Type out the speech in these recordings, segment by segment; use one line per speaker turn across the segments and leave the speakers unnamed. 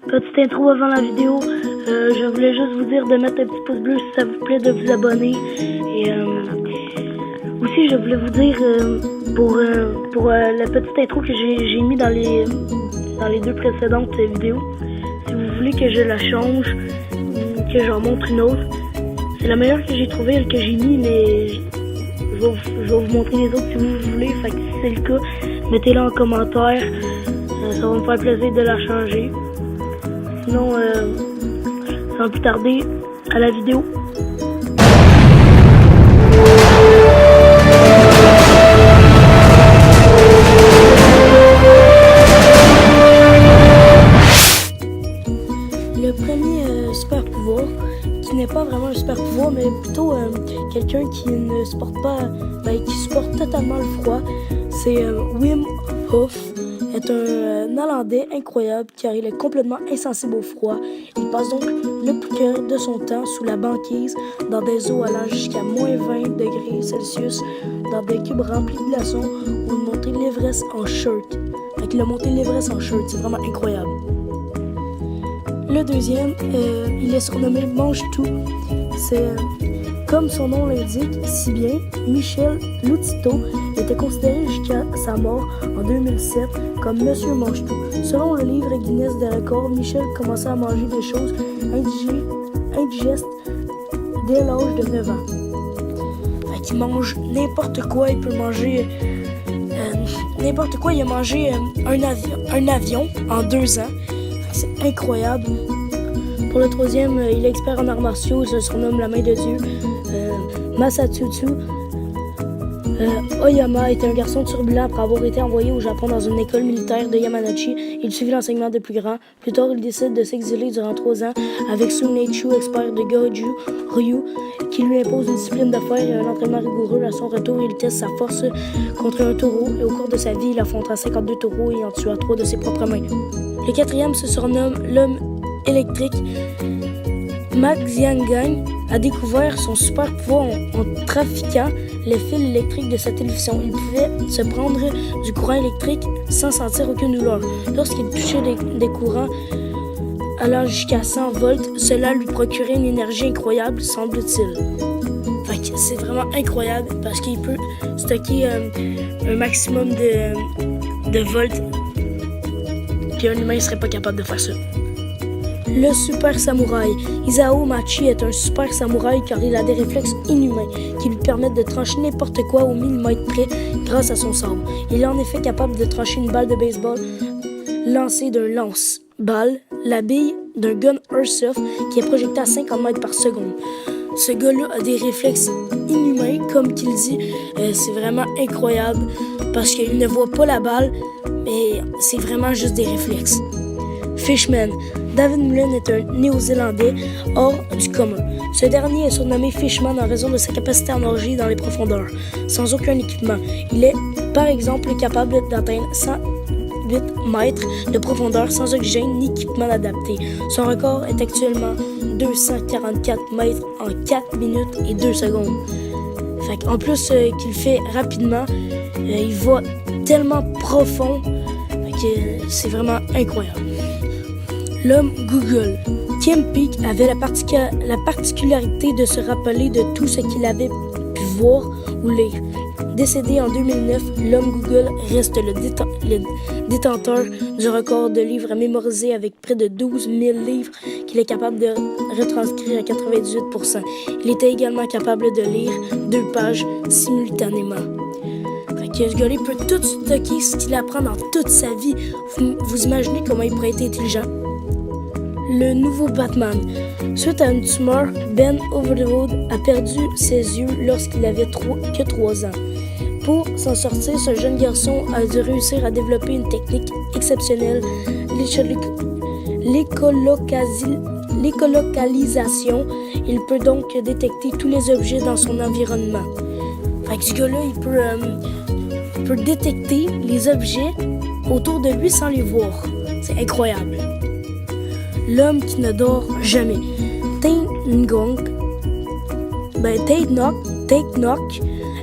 Petite intro avant la vidéo, je voulais juste vous dire de mettre un petit pouce bleu si ça vous plaît, de vous abonner. Et aussi, je voulais vous dire pour la petite intro que j'ai mis dans les deux précédentes vidéos, si vous voulez que je la change, que j'en montre une autre, c'est la meilleure que j'ai trouvée, que j'ai mis, mais je vais vous montrer les autres si vous voulez. Fait que si c'est le cas, mettez-la en commentaire, ça va me faire plaisir de la changer. Sinon, sans plus tarder, à la vidéo. Le premier super pouvoir, qui n'est pas vraiment un super pouvoir, mais plutôt quelqu'un qui ne supporte pas, qui supporte totalement le froid, c'est Wim Hof. Est un Hollandais incroyable car il est complètement insensible au froid. Il passe donc le plus clair de son temps sous la banquise, dans des eaux allant jusqu'à moins 20 degrés Celsius, dans des cubes remplis de glaçons ou de monter l'Everest en shirt. Avec le monter l'Everest en shirt, c'est vraiment incroyable. Le deuxième, il est surnommé Mange-Tout. C'est comme son nom l'indique si bien, Michel Lotito était considéré jusqu'à sa mort en 2007 comme Monsieur Mange-Tout. Selon le livre Guinness des records, Michel commençait à manger des choses indigestes dès l'âge de 9 ans. Il mange n'importe quoi, il peut manger n'importe quoi. Il a mangé un avion en 2 ans. C'est incroyable. Pour le troisième, il est expert en arts martiaux, il se surnomme la main de Dieu. Masatsutu Oyama était un garçon turbulent après avoir été envoyé au Japon dans une école militaire de Yamanashi. Il suivit l'enseignement des plus grands. Plus tard, il décide de s'exiler durant 3 ans avec Suneichu, expert de Goju Ryu, qui lui impose une discipline de fer et un entraînement rigoureux. À son retour, il teste sa force contre un taureau et au cours de sa vie, il affrontera 52 taureaux et en tua 3 de ses propres mains. Le quatrième se surnomme l'homme électrique. Max Xianggang a découvert son super pouvoir en trafiquant les fils électriques de sa télévision. Il pouvait se prendre du courant électrique sans sentir aucune douleur. Lorsqu'il touchait des courants allant jusqu'à 100 volts, cela lui procurait une énergie incroyable, semble-t-il. C'est vraiment incroyable parce qu'il peut stocker un maximum de volts. Puis un humain ne serait pas capable de faire ça. Le super samouraï. Isao Machi est un super samouraï car il a des réflexes inhumains qui lui permettent de trancher n'importe quoi au millimètre près grâce à son sabre. Il est en effet capable de trancher une balle de baseball lancée d'un lance-balle, la bille d'un gun airsoft qui est projetée à 50 mètres par seconde. Ce gars-là a des réflexes inhumains, comme qu'il dit. C'est vraiment incroyable parce qu'il ne voit pas la balle, mais c'est vraiment juste des réflexes. Fishman. David Mullen est un Néo-Zélandais hors du commun. Ce dernier est surnommé Fishman en raison de sa capacité à nager dans les profondeurs, sans aucun équipement. Il est, par exemple, capable d'atteindre 108 mètres de profondeur sans oxygène ni équipement adapté. Son record est actuellement 244 mètres en 4 minutes et 2 secondes. En plus qu'il fait rapidement, il va tellement profond que c'est vraiment incroyable. L'homme Google. Kim Peek avait la particularité de se rappeler de tout ce qu'il avait pu voir ou lire. Décédé en 2009, l'homme Google reste le détenteur du record de livres à mémoriser avec près de 12 000 livres qu'il est capable de retranscrire à 98%. Il était également capable de lire 2 pages simultanément. Ce gars-là peut tout stocker ce qu'il apprend dans toute sa vie. Vous imaginez comment il pourrait être intelligent? Le nouveau Batman. Suite à une tumeur, Ben Overwood a perdu ses yeux lorsqu'il avait que 3 ans. Pour s'en sortir, ce jeune garçon a dû réussir à développer une technique exceptionnelle, l'écolocalisation. Il peut donc détecter tous les objets dans son environnement. Ce gars-là, il peut détecter les objets autour de lui sans les voir. C'est incroyable. L'homme qui ne dort jamais. Tay Ngoc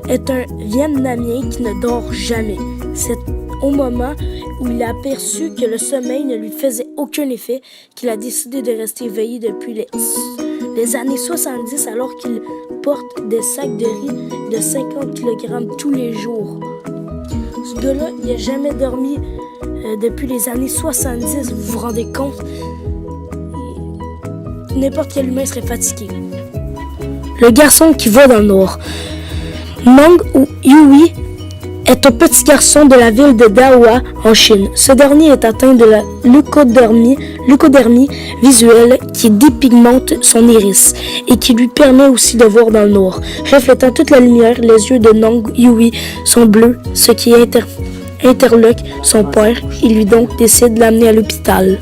est un Vietnamien qui ne dort jamais. C'est au moment où il a aperçu que le sommeil ne lui faisait aucun effet, qu'il a décidé de rester éveillé depuis les années 70 alors qu'il porte des sacs de riz de 50 kg tous les jours. Ce gars-là, il n'a jamais dormi depuis les années 70, vous vous rendez compte? N'importe quel humain serait fatigué. Le garçon qui voit dans le noir. Nong Yui est un petit garçon de la ville de Dahua en Chine. Ce dernier est atteint de la leucodermie visuelle qui dépigmente son iris et qui lui permet aussi de voir dans le noir. Reflétant toute la lumière, les yeux de Nong Yui sont bleus, ce qui interloque son père. Il lui donc décide de l'amener à l'hôpital.